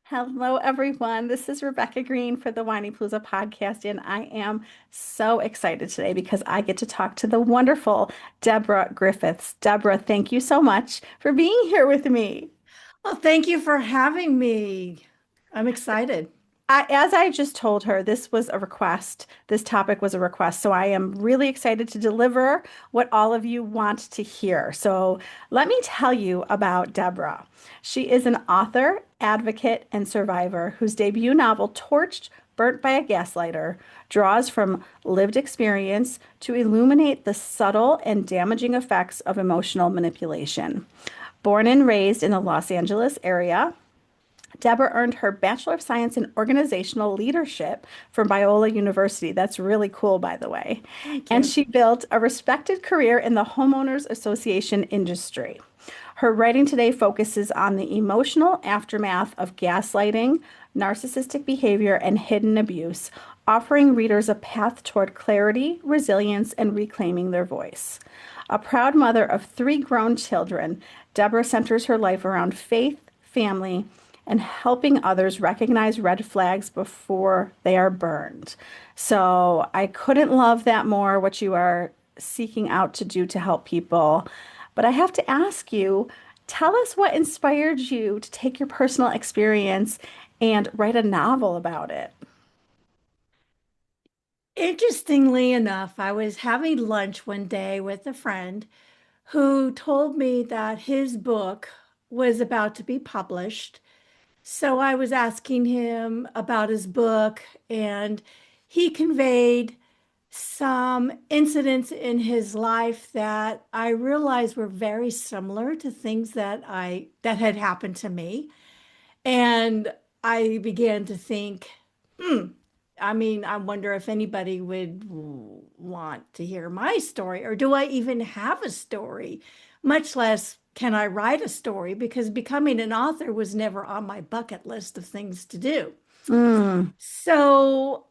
Hello, everyone. This is Rebecca Greene for the Whinypaluza podcast, and I am so excited today because I get to talk to the wonderful Deborah Griffiths. Deborah, thank you so much for being here with me. Well, thank you for having me. I'm excited. As I just told her, this was a request. This topic was a request. So I am really excited to deliver what all of you want to hear. So let me tell you about Deborah. She is an author, advocate, and survivor whose debut novel, Torched, Burnt by a Gaslighter, draws from lived experience to illuminate the subtle and damaging effects of emotional manipulation. Born and raised in the Los Angeles area, Deborah earned her Bachelor of Science in Organizational Leadership from Biola University. That's really cool, by the way. Thank And you. she built a respected career in the homeowners association industry. Her writing today focuses on the emotional aftermath of gaslighting, narcissistic behavior, and hidden abuse, offering readers a path toward clarity, resilience, and reclaiming their voice. A proud mother of three grown children, Deborah centers her life around faith, family, and helping others recognize red flags before they are burned. So I couldn't love that more, what you are seeking out to do to help people. But I have to ask you, tell us what inspired you to take your personal experience and write a novel about it. Interestingly enough, I was having lunch one day with a friend who told me that his book was about to be published. So I was asking him about his book, and he conveyed some incidents in his life that I realized were very similar to things that had happened to me. And I began to think, hmm, I wonder if anybody would want to hear my story, or do I even have a story? Much less can I write a story, because becoming an author was never on my bucket list of things to do. Mm. So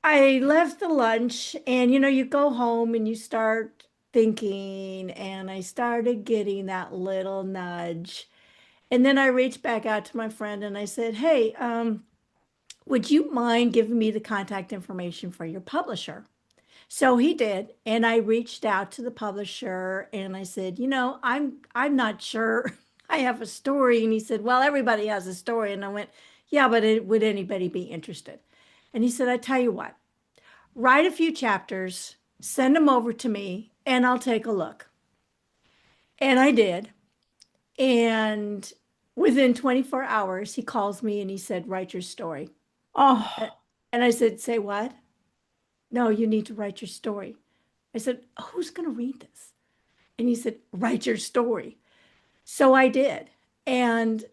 I left the lunch, and you go home and you start thinking, and I started getting that little nudge. And then I reached back out to my friend and I said, "Hey, would you mind giving me the contact information for your publisher?" So he did, and I reached out to the publisher and I said, I'm not sure I have a story." And he said, "Well, everybody has a story." And I went, "Yeah, but would anybody be interested?" And he said, "I tell you what, write a few chapters, send them over to me, and I'll take a look." And I did. And within 24 hours, he calls me and he said, "Write your story." Oh, And I said, "Say what?" "No, you need to write your story." I said, "Who's going to read this?" And he said, "Write your story." So I did. And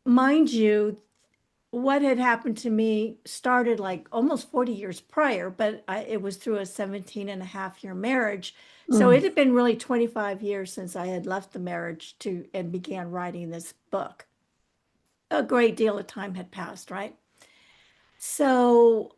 mind you, what had happened to me started like almost 40 years prior, but it was through a 17 and a half year marriage. So it mm. had been really 25 years since I had left the marriage to and began writing this book. A great deal of time had passed, right? So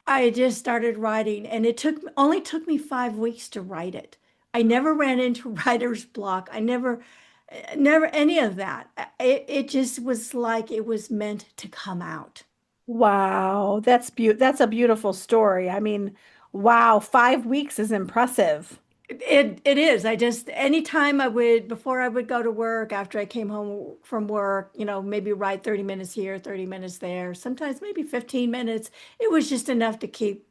I just started writing, and it only took me 5 weeks to write it. I never ran into writer's block. I never any of that. It just was like it was meant to come out. Wow, that's a beautiful story. I mean, wow, 5 weeks is impressive. It is. I just anytime I would before I would go to work, after I came home from work, maybe write 30 minutes here, 30 minutes there, sometimes maybe 15 minutes. It was just enough to keep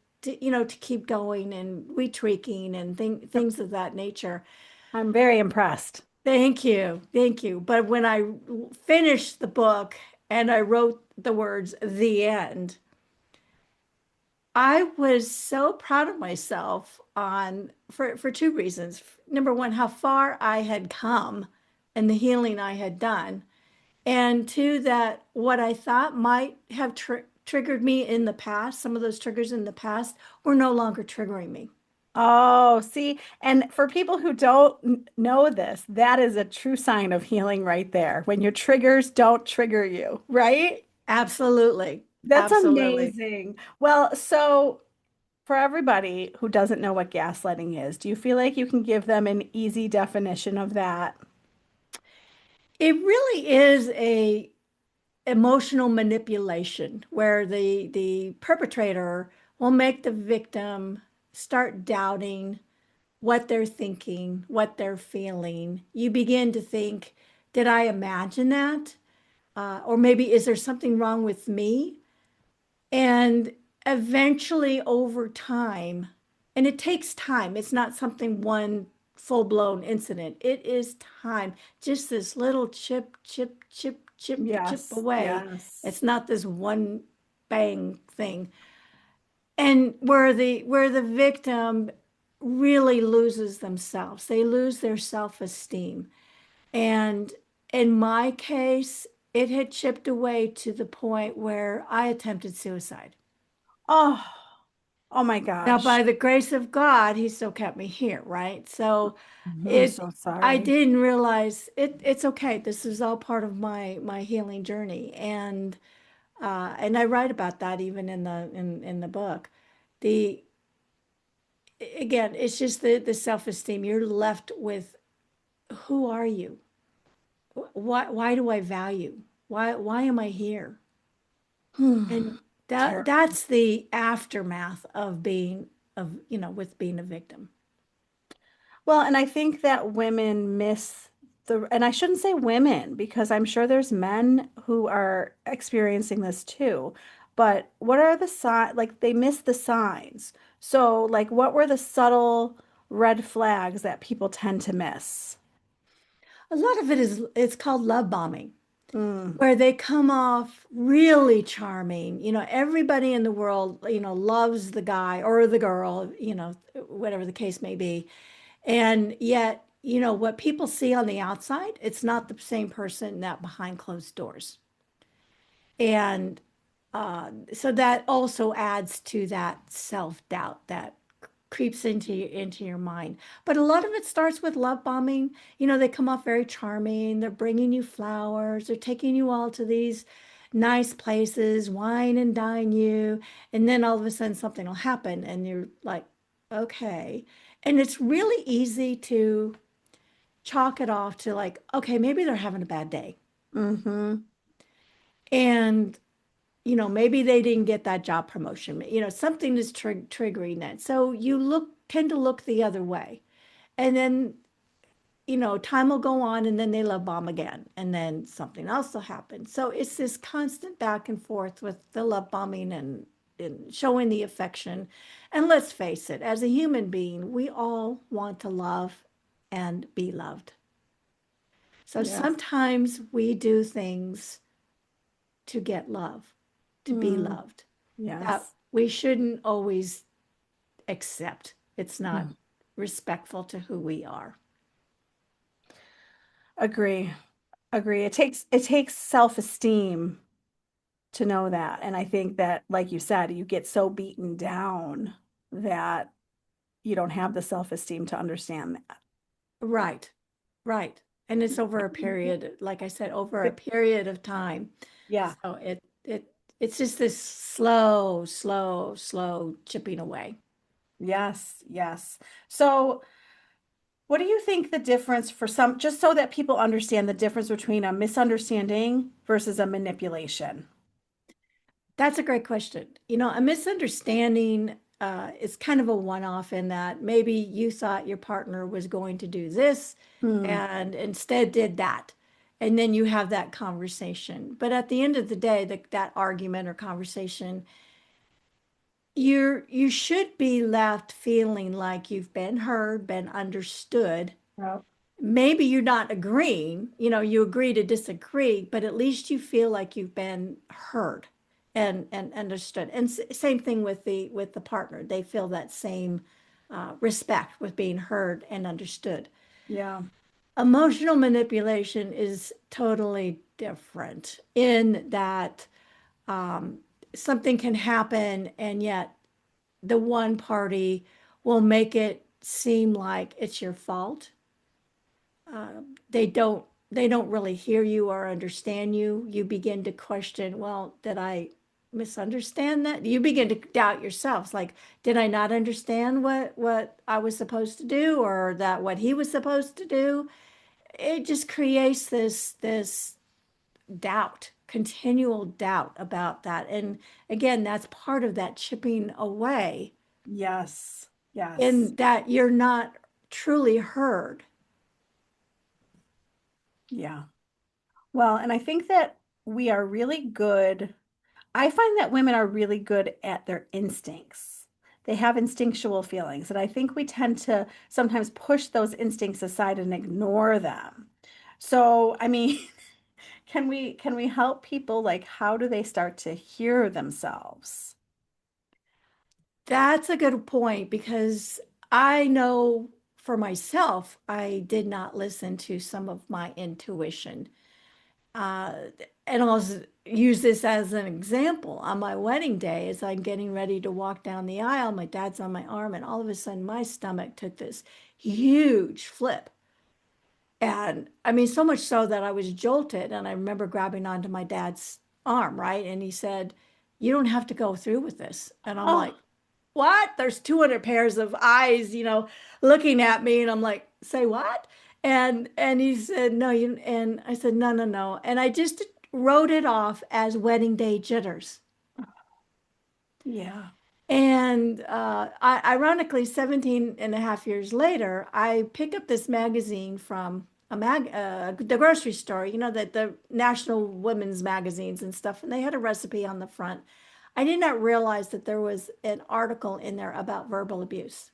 going and retweaking and things of that nature. I'm very impressed. Thank you. Thank you. But when I finished the book and I wrote the words "the end," I was so proud of myself for two reasons. Number one, how far I had come and the healing I had done. And two, that what I thought might have triggered me in the past, some of those triggers in the past, were no longer triggering me. Oh, see, and for people who don't know this, that is a true sign of healing right there. When your triggers don't trigger you, right? Absolutely. That's Absolutely. amazing. Well, so for everybody who doesn't know what gaslighting is, do you feel like you can give them an easy definition of that? It really is a emotional manipulation where the perpetrator will make the victim start doubting what they're thinking, what they're feeling. You begin to think, did I imagine that? Or maybe is there something wrong with me? And eventually, over time, and it takes time, it's not something one full-blown incident. It is time, just this little chip, chip, chip, chip, chip Yes, away. yes. It's not this one bang thing. And where the victim really loses themselves, they lose their self-esteem. And in my case, it had chipped away to the point where I attempted suicide. Oh, oh my Now, gosh. by the grace of God, he still kept me here, right? So I'm it so I sorry. didn't realize it's okay. This is all part of my healing journey. And I write about that even in the book. The Again, it's just the self-esteem. You're left with, who are you? Why do I value? Why am I here? And Terrible. that's the aftermath of being of with being a victim. Well, and I think that women miss and I shouldn't say women because I'm sure there's men who are experiencing this too. But what are the signs? Like they miss the signs. So, like, what were the subtle red flags that people tend to miss? A lot of it is, it's called love bombing, Mm, where they come off really charming. Everybody in the world, loves the guy or the girl, whatever the case may be. And yet, what people see on the outside, it's not the same person that behind closed doors. And so that also adds to that self-doubt that creeps into your mind. But a lot of it starts with love bombing. They come off very charming. They're bringing you flowers. They're taking you all to these nice places, wine and dine you, and then all of a sudden something will happen, and you're like, okay. And it's really easy to chalk it off to like, okay, maybe they're having a bad day, hmm. and maybe they didn't get that job promotion. Something is triggering that. So you tend to look the other way. And then, time will go on and then they love bomb again. And then something else will happen. So it's this constant back and forth with the love bombing and showing the affection. And let's face it, as a human being, we all want to love and be loved. So Yes. sometimes we do things to get love, to be Mm, loved, that yes. we shouldn't always accept. It's not Mm. respectful to who we are. Agree. Agree. It takes self-esteem to know that. And I think that, like you said, you get so beaten down that you don't have the self-esteem to understand that. Right, right. And it's over a period, like I said, over a period of time. Yeah. So it's just this slow, slow, slow chipping away. Yes. Yes. So, what do you think the difference for some, just so that people understand the difference between a misunderstanding versus a manipulation? That's a great question. A misunderstanding is kind of a one-off in that maybe you thought your partner was going to do this Hmm. and instead did that. And then you have that conversation. But at the end of the day, that argument or conversation, you should be left feeling like you've been heard, been understood. Yep. Maybe you're not agreeing, you agree to disagree, but at least you feel like you've been heard and understood. And same thing with the partner. They feel that same respect with being heard and understood. Yeah. Emotional manipulation is totally different in that um, something can happen and yet the one party will make it seem like it's your fault. They don't really hear you or understand you. You begin to question, well, did I misunderstand that? You begin to doubt yourself. It's like, did I not understand what I was supposed to do or that what he was supposed to do? It just creates this doubt continual doubt about that. And again, that's part of that chipping away Yes. Yes. in that you're not truly heard. Yeah. Well, and I think that we are really good. I find that women are really good at their instincts. They have instinctual feelings, and I think we tend to sometimes push those instincts aside and ignore them. So, I mean, can we help people, like, how do they start to hear themselves? That's a good point because I know for myself, I did not listen to some of my intuition. Uh, and I'll use this as an example. On my wedding day, as I'm getting ready to walk down the aisle, my dad's on my arm, and all of a sudden, my stomach took this huge flip. And I mean, so much so that I was jolted. And I remember grabbing onto my dad's arm, right? And he said, "You don't have to go through with this." And I'm Oh, like, "What?" There's 200 pairs of eyes, looking at me. And I'm like, "Say what?" And he said, "No, you," and I said, "No, no, no." And I just wrote it off as wedding day jitters. yeah. And ironically, 17 and a half years later, I picked up this magazine from the grocery store, the National Women's Magazines and stuff, and they had a recipe on the front. I did not realize that there was an article in there about verbal abuse.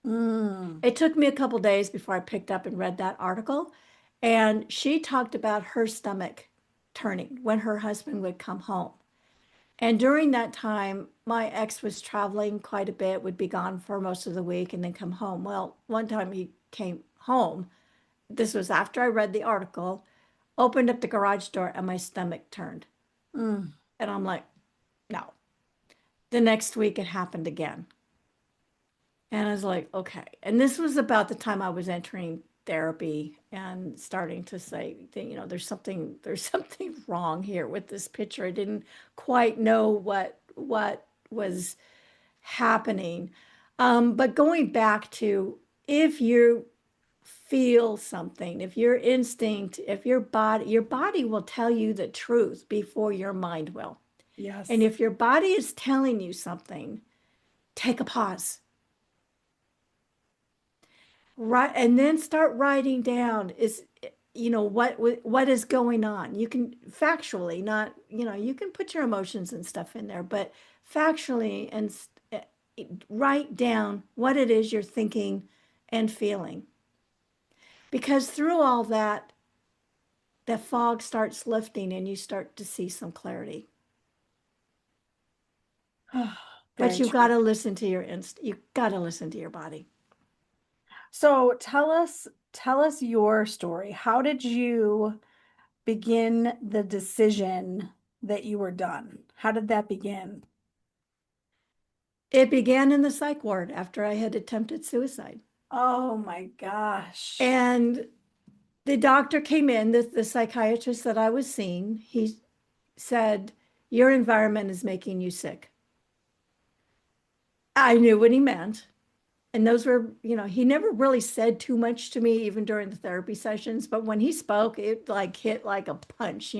Mm, It took me a couple days before I picked up and read that article, and she talked about her stomach turning when her husband would come home. And during that time, my ex was traveling quite a bit, would be gone for most of the week and then come home. Well, one time he came home. This was after I read the article, opened up the garage door, and my stomach turned. mm. And I'm like, no. The next week, it happened again. And I was like, okay. And this was about the time I was entering therapy and starting to say, there's something wrong here with this picture. I didn't quite know what was happening. But going back to, if you feel something, if your instinct, if your body will tell you the truth before your mind will. And Yes. if your body is telling you something, take a pause. Right, and then start writing down what is going on. You can factually, not, you can put your emotions and stuff in there, but factually write down what it is you're thinking and feeling. Because through all that, the fog starts lifting and you start to see some clarity. But Very you've got true. to listen to you've got to listen to your body. So tell us your story. How did you begin the decision that you were done? How did that begin? It began in the psych ward after I had attempted suicide. Oh my gosh. And the doctor came in, the psychiatrist that I was seeing, he said, "Your environment is making you sick." I knew what he meant. And those were, he never really said too much to me, even during the therapy sessions. But when he spoke, it like hit like a punch.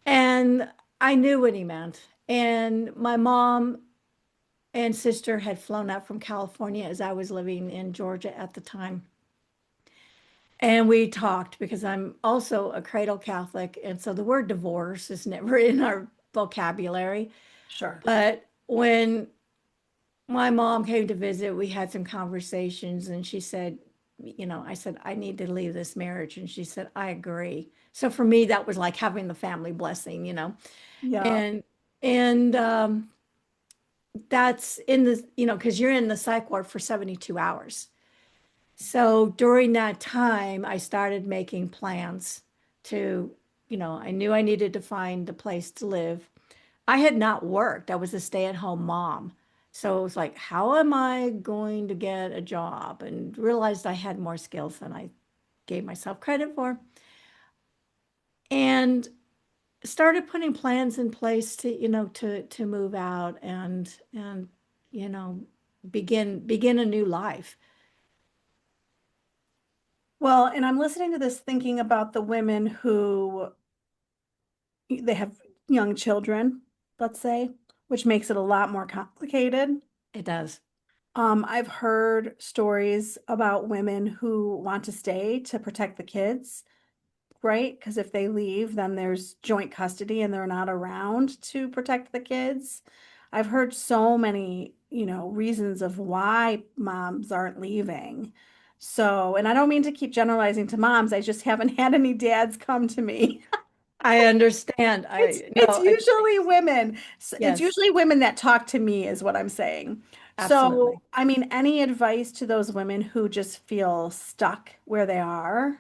And I knew what he meant. And my mom and sister had flown out from California as I was living in Georgia at the time. And we talked because I'm also a cradle Catholic. And so the word divorce is never in our vocabulary. Sure. But when my mom came to visit, we had some conversations and she said, I said, "I need to leave this marriage." And she said, "I agree." So for me, that was like having the family blessing. Yeah. And, and that's in because you're in the psych ward for 72 hours. So during that time, I started making plans to, I knew I needed to find a place to live. I had not worked. I was a stay-at-home mom. So it was like, how am I going to get a job? And realized I had more skills than I gave myself credit for. And started putting plans in place to move out and you know begin a new life. Well, and I'm listening to this thinking about the women who they have young children, let's say, which makes it a lot more complicated. It does. I've heard stories about women who want to stay to protect the kids, right? Because if they leave, then there's joint custody and they're not around to protect the kids. I've heard so many, reasons of why moms aren't leaving. So, and I don't mean to keep generalizing to moms. I just haven't had any dads come to me. I understand. It's I it's no, it usually makes women. It's yes, usually women that talk to me is what I'm saying. So, absolutely. I mean, any advice to those women who just feel stuck where they are?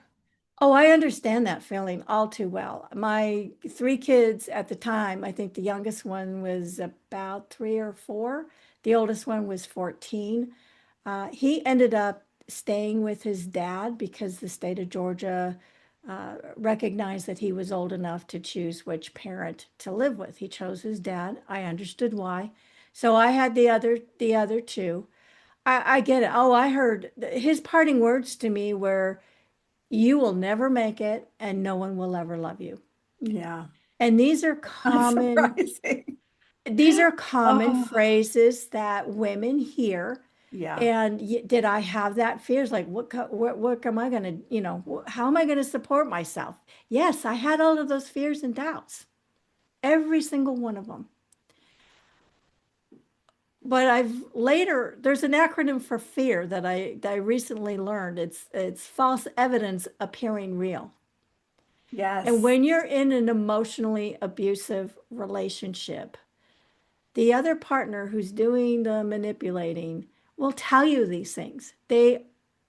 Oh, I understand that feeling all too well. My three kids at the time, I think the youngest one was about 3 or 4. The oldest one was 14. He ended up staying with his dad because the state of Georgia recognized that he was old enough to choose which parent to live with. He chose his dad. I understood why. So I had the other two. I get it. Oh, I heard his parting words to me were, "You will never make it, and no one will ever love you." Yeah, And not surprising. these are common Oh, phrases that women hear. yeah. And did I have that fears? Like, what am I going to, how am I going to support myself? Yes, I had all of those fears and doubts, every single one of them. But there's an acronym for fear that I recently learned. It's false evidence appearing real. And Yes. when you're in an emotionally abusive relationship, the other partner who's doing the manipulating will tell you these things. They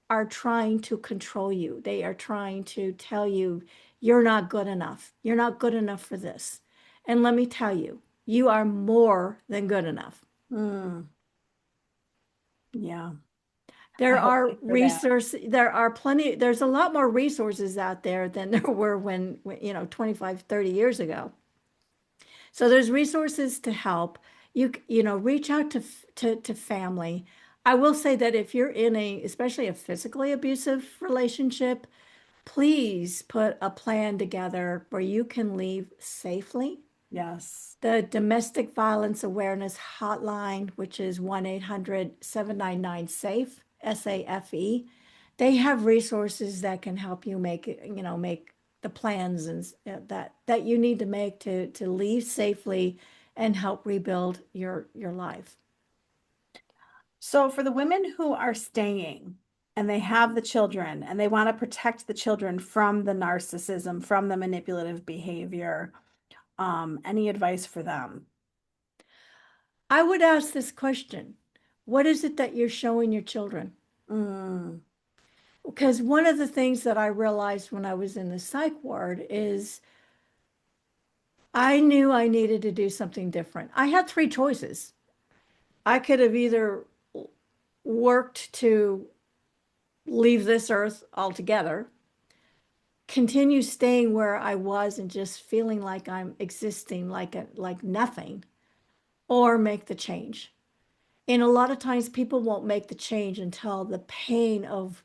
are trying to control you. They are trying to tell you you're not good enough. You're not good enough for this. And let me tell you, you are more than good enough. Mm, yeah. I There hope are to hear that. there's a lot more resources out there than there were when 25, 30 years ago. So there's resources to help. Reach out to family. I will say that if you're in especially a physically abusive relationship, please put a plan together where you can leave safely. Yes. The Domestic Violence Awareness Hotline, which is 1-800-799-SAFE, SAFE, they have resources that can help you make the plans that you need to make to leave safely and help rebuild your life. So for the women who are staying and they have the children and they want to protect the children from the narcissism, from the manipulative behavior, any advice for them? I would ask this question: what is it that you're showing your children? Mm, Because one of the things that I realized when I was in the psych ward is I knew I needed to do something different. I had three choices. I could have either worked to leave this earth altogether, continue staying where I was and just feeling like I'm existing like nothing, or make the change. And a lot of times people won't make the change until the pain of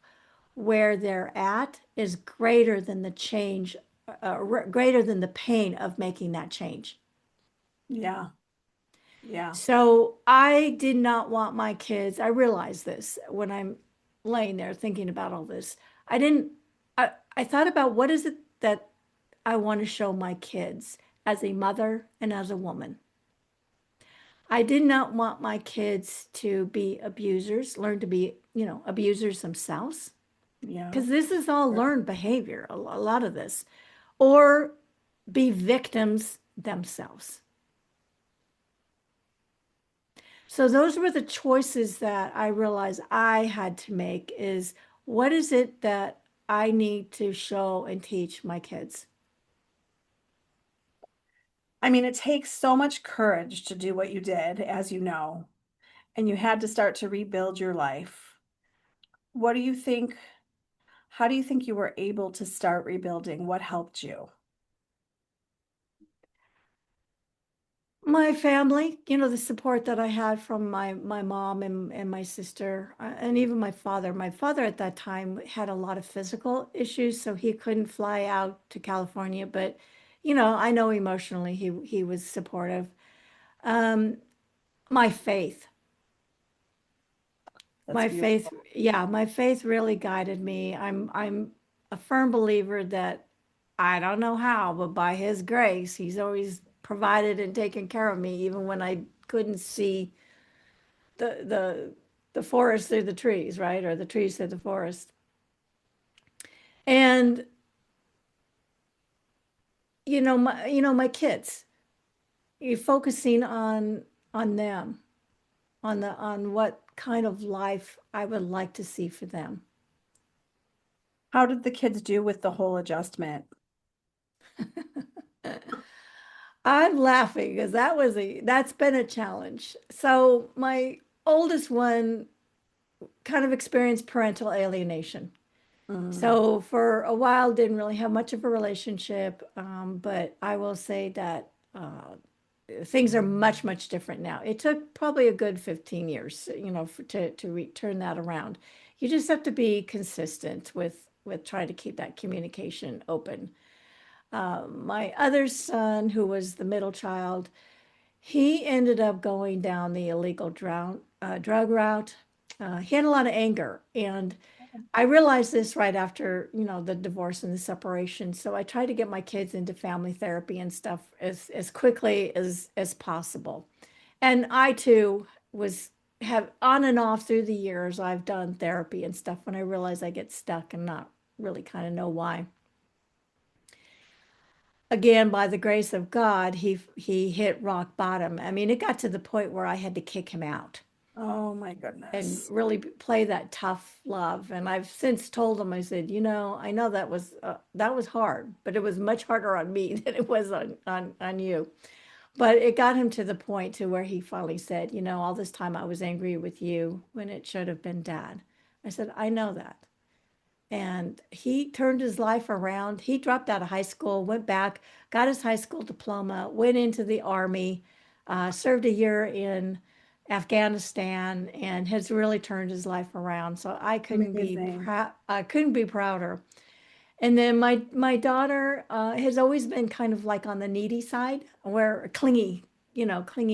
where they're at is greater than the change, greater than the pain of making that change. yeah. Yeah. So I did not want my kids. I realized this when I'm laying there thinking about all this. I didn't, I thought about what is it that I want to show my kids as a mother and as a woman. I did not want my kids to be abusers, learn to be, abusers themselves, Yeah. because this is all learned behavior, a lot of this, or be victims themselves. So those were the choices that I realized I had to make is what is it that I need to show and teach my kids? I mean, it takes so much courage to do what you did, as you know, and you had to start to rebuild your life. What do you think? How do you think you were able to start rebuilding? What helped you? My family, the support that I had from my mom and my sister, and even my father. My father at that time had a lot of physical issues, so he couldn't fly out to California, but I know emotionally he was supportive. Um, my faith, That's my faith, beautiful. yeah, my faith really guided me. I'm a firm believer that I don't know how, but by his grace, he's always provided and taken care of me, even when I couldn't see the the forest through the trees, right? Or the trees through the forest. And my kids, you're focusing on them, on what kind of life I would like to see for them. How did the kids do with the whole adjustment? I'm laughing because that's been a challenge. So my oldest one kind of experienced parental alienation. Mm. So for a while, didn't really have much of a relationship. But I will say that things are much, much different now. It took probably a good 15 years, to turn that around. You just have to be consistent with trying to keep that communication open. My other son, who was the middle child, he ended up going down the illegal drug route. He had a lot of anger, and I realized this right after, the divorce and the separation. So I tried to get my kids into family therapy and stuff as quickly as possible. And I too was have on and off through the years, I've done therapy and stuff when I realize I get stuck and not really kind of know why. Again, by the grace of God, he hit rock bottom. I mean, it got to the point where I had to kick him out Oh my and goodness. really play that tough love. And I've since told him, I said, I know that was hard, but it was much harder on me than it was on you. But it got him to the point to where he finally said, all this time I was angry with you when it should have been dad. I said, I know that. And he turned his life around. He dropped out of high school, went back, got his high school diploma, went into the army, served a year in Afghanistan, and has really turned his life around. So Amazing. I couldn't be prouder. And then my daughter has always been kind of like on the needy side, where clingy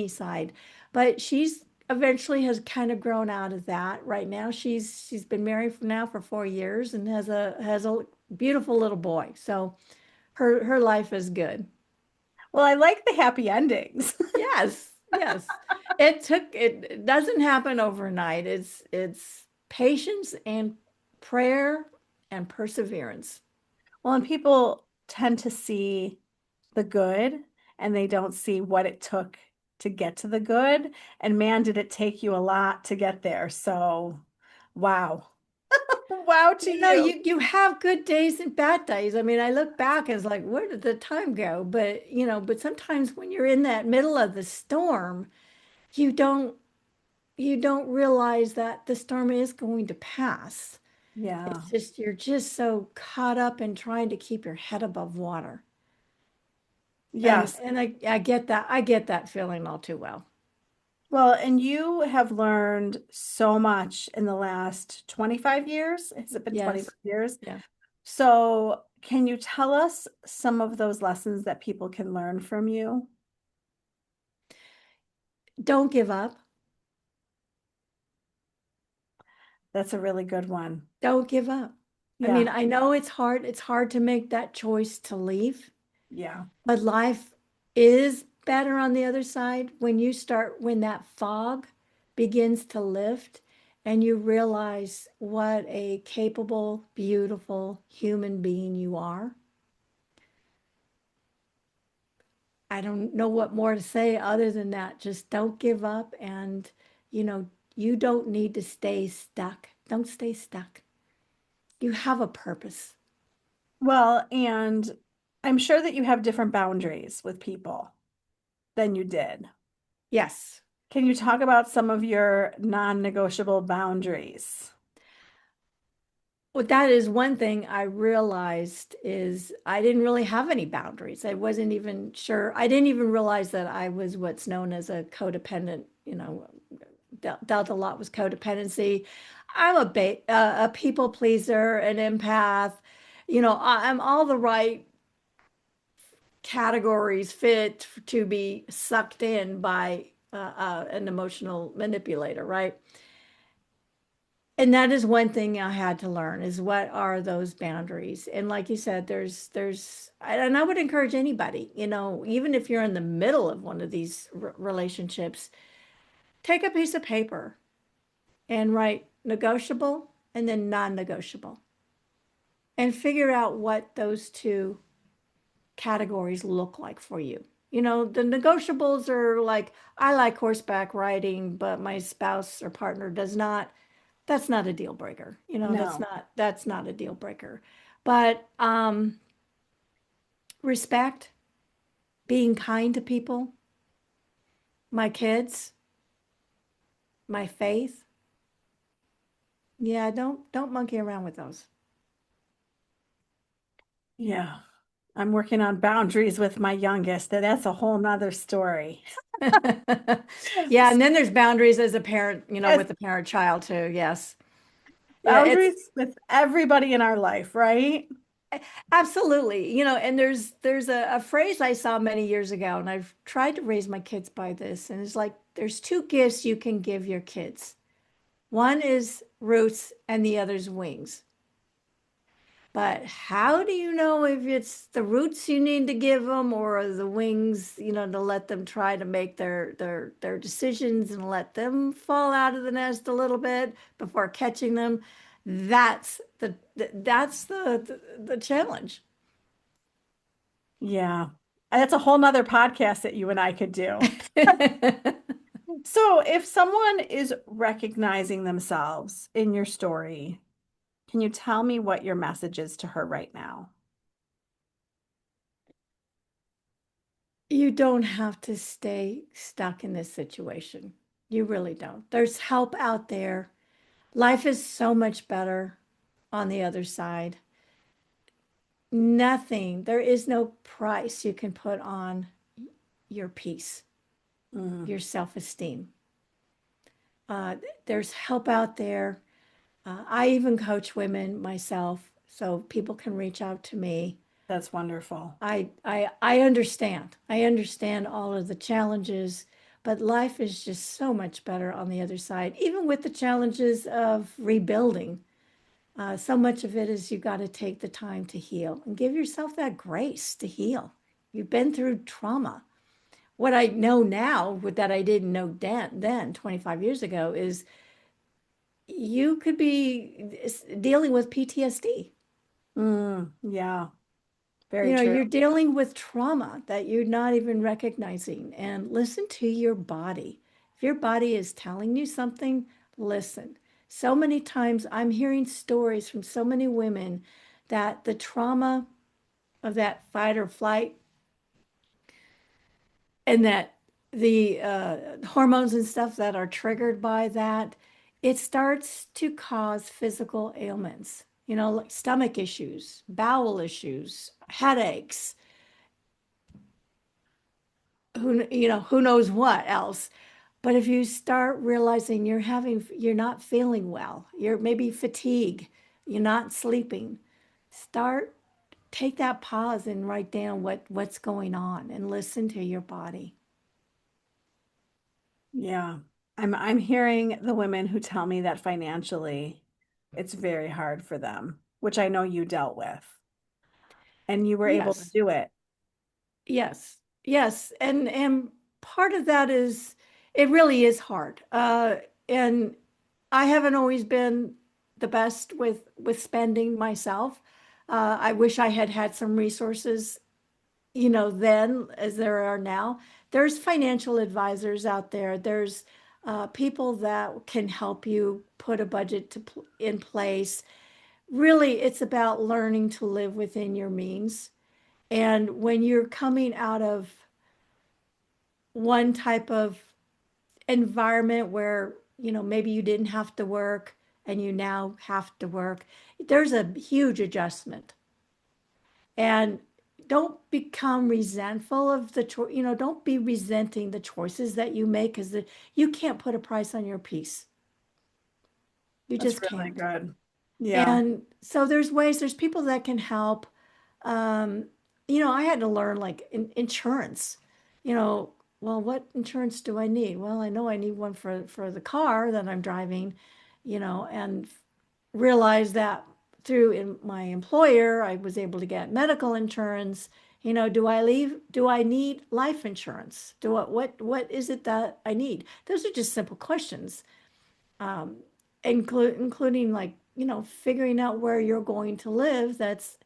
side. But she's eventually has kind of grown out of that. Right now, she's been married for 4 years and has a beautiful little boy. So her life is good. Well, I like the happy endings. Yes, yes. It doesn't happen overnight. It's patience and prayer and perseverance. Well, and people tend to see the good and they don't see what it took to get to the good. And man, did it take you a lot to get there. So, wow. Wow to you. You have good days and bad days. I mean, I look back and it's like, where did the time go? But sometimes when you're in that middle of the storm, you don't you don't realize that the storm is going to pass. Yeah. It's just you're just so caught up in trying to keep your head above water. And Yes. and I get that. I get that feeling all too well. Well, and you have learned so much in the last 25 years. Has it been 25 Yes. years? Yeah. So, can you tell us some of those lessons that people can learn from you? Don't give up. That's a really good one. Don't give up. I mean, Yeah. I know it's hard. It's hard to make that choice to leave. Yeah. But life is better on the other side when that fog begins to lift and you realize what a capable, beautiful human being you are. I don't know what more to say other than that. Just don't give up and, you know, you don't need to stay stuck. Don't stay stuck. You have a purpose. Well, and I'm sure that you have different boundaries with people than you did. Yes. Can you talk about some of your non-negotiable boundaries? Well, that is one thing I realized is I didn't really have any boundaries. I wasn't even sure. I didn't even realize that I was what's known as a codependent, dealt a lot with codependency. I'm a people pleaser, an empath. I'm all the right categories fit to be sucked in by an emotional manipulator, right? And that is one thing I had to learn is what are those boundaries? And like you said, and I would encourage anybody, even if you're in the middle of one of these relationships, take a piece of paper and write negotiable and then non-negotiable and figure out what those two categories look like for you. The negotiables are like, I like horseback riding, but my spouse or partner does not. That's not a deal breaker. No. That's not a deal breaker. But respect, being kind to people, my kids, my faith. Yeah, don't monkey around with those. Yeah. I'm working on boundaries with my youngest. That's a whole nother story. Yeah, and then there's boundaries as a parent, Yes, with the parent child too. Yes. Yeah, it's boundaries with everybody in our life, right? absolutely, and there's a phrase I saw many years ago, and I've tried to raise my kids by this, and it's like there's two gifts you can give your kids. One is roots and the other's wings. But how do you know if it's the roots you need to give them or the wings, to let them try to make their decisions and let them fall out of the nest a little bit before catching them? That's the challenge. Yeah. That's a whole nother podcast that you and I could do. So, if someone is recognizing themselves in your story, can you tell me what your message is to her right now? You don't have to stay stuck in this situation. You really don't. There's help out there. Life is so much better on the other side. Nothing, there is no price you can put on your peace, Mm, your self-esteem. Uh, there's help out there. I even coach women myself, so people can reach out to me. that's wonderful. I understand. I understand all of the challenges, but life is just so much better on the other side, even with the challenges of rebuilding. So much of it is you got to take the time to heal and give yourself that grace to heal. You've been through trauma. What I know now, that I didn't know then 25 years ago, is you could be dealing with PTSD. Yeah, very true. You're dealing with trauma that you're not even recognizing. And listen to your body. If your body is telling you something, listen. So many times I'm hearing stories from so many women that the trauma of that fight or flight and that the hormones and stuff that are triggered by that, it starts to cause physical ailments, like stomach issues, bowel issues, headaches, who knows what else. But if you start realizing you're not feeling well, you're maybe fatigue, you're not sleeping, start take that pause and write down what's going on and listen to your body. Yeah. I'm hearing the women who tell me that financially it's very hard for them, which I know you dealt with, and you were able to Yes. do it. Yes, yes, and part of that is it really is hard. And I haven't always been the best with spending myself. I wish I had had some resources, then as there are now. There's financial advisors out there. There's people that can help you put a budget in place. Really, it's about learning to live within your means. And when you're coming out of one type of environment where, maybe you didn't have to work and you now have to work, there's a huge adjustment. And don't become resentful of don't be resenting the choices that you make because you can't put a price on your peace. You That's just really can't. good. Yeah. And so there's people that can help. Um, I had to learn like insurance. You know, well, what insurance do I need? Well, I know I need one for the car that I'm driving, and realize that through my employer, I was able to get medical insurance. Do I need life insurance? What is it that I need? Those are just simple questions. Um, including like, figuring out where you're going to live that's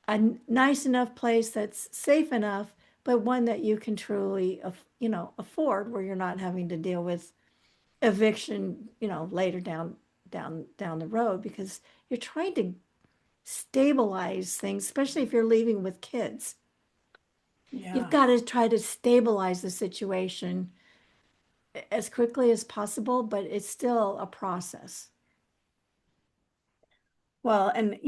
a nice enough place that's safe enough, but one that you can truly, afford, where you're not having to deal with eviction, later down the road, because you're trying to stabilize things, especially if you're leaving with kids. You've Yeah. got to try to stabilize the situation as quickly as possible, but it's still a process. Well, and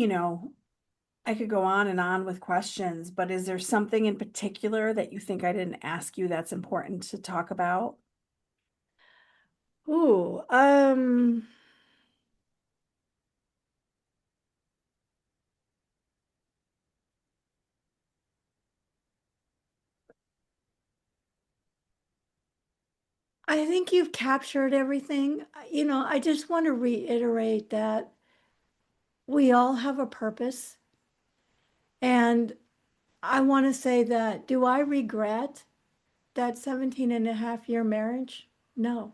I could go on and on with questions, but is there something in particular that you think I didn't ask you that's important to talk about? Ooh, I think you've captured everything. I just want to reiterate that we all have a purpose. And I want to say that, do I regret that 17 and a half year marriage? No.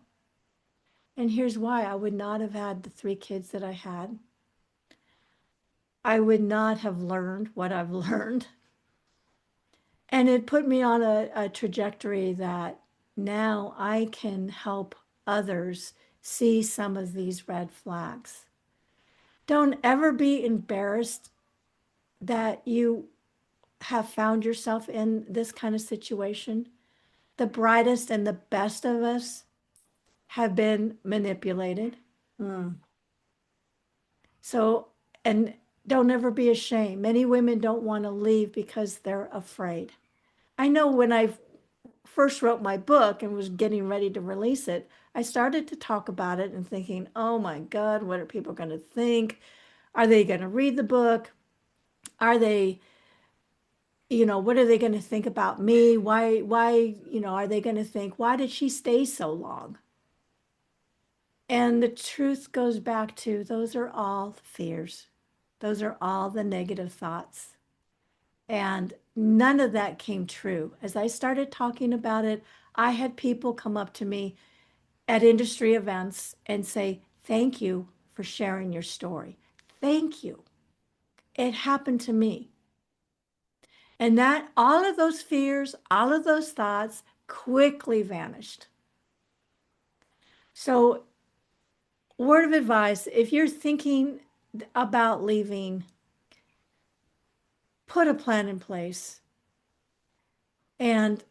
And here's why: I would not have had the 3 kids that I had. I would not have learned what I've learned. And it put me on a trajectory that now I can help others see some of these red flags. Don't ever be embarrassed that you have found yourself in this kind of situation. The brightest and the best of us have been manipulated. Mm. So, and don't ever be ashamed. Many women don't want to leave because they're afraid. I know when I first wrote my book and was getting ready to release it, I started to talk about it and thinking, oh my God, what are people going to think? Are they going to read the book? Are they, what are they going to think about me? Are they going to think, why did she stay so long? And the truth goes back to, those are all fears. Those are all the negative thoughts. And none of that came true. As I started talking about it, I had people come up to me at industry events and say, thank you for sharing your story. Thank you. It happened to me. And that all of those fears, all of those thoughts quickly vanished. So, word of advice: if you're thinking about leaving, put a plan in place and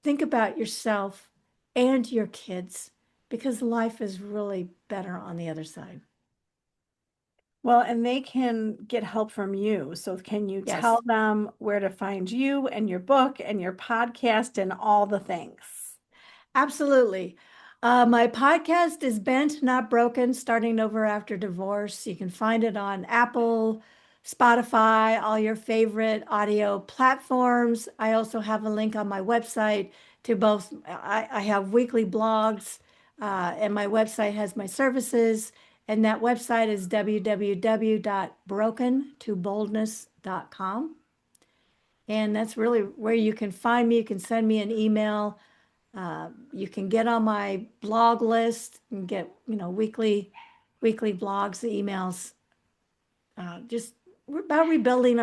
think about yourself and your kids, because life is really better on the other side. Well, and they can get help from you. So can you tell Yes. them where to find you and your book and your podcast and all the things? Absolutely. My podcast is Bent Not Broken, Starting Over After Divorce. You can find it on Apple, Spotify, all your favorite audio platforms. I also have a link on my website to both. I have weekly blogs, and my website has my services. And that website is www.brokentoboldness.com. And that's really where you can find me. You can send me an email. You can get on my blog list and get, weekly blogs, emails. Just we're about rebuilding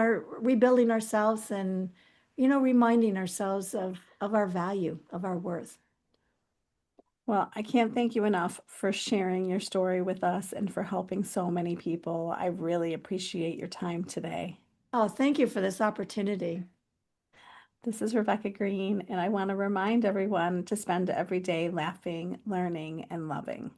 ourselves, and reminding ourselves of our value, of our worth. Well, I can't thank you enough for sharing your story with us and for helping so many people. I really appreciate your time today. Oh, thank you for this opportunity. This is Rebecca Greene, and I want to remind everyone to spend every day laughing, learning, and loving.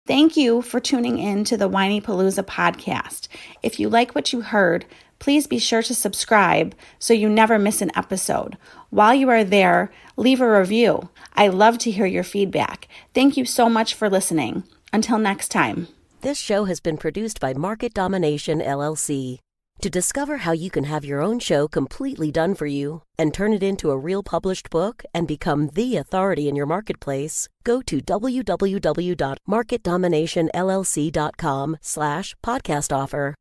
Thank you for tuning in to the Whinypaluza podcast. If you like what you heard, please be sure to subscribe so you never miss an episode. While you are there, leave a review. I love to hear your feedback. Thank you so much for listening. Until next time. This show has been produced by Market Domination, LLC. To discover how you can have your own show completely done for you and turn it into a real published book and become the authority in your marketplace, go to www.marketdominationllc.com/podcast offer.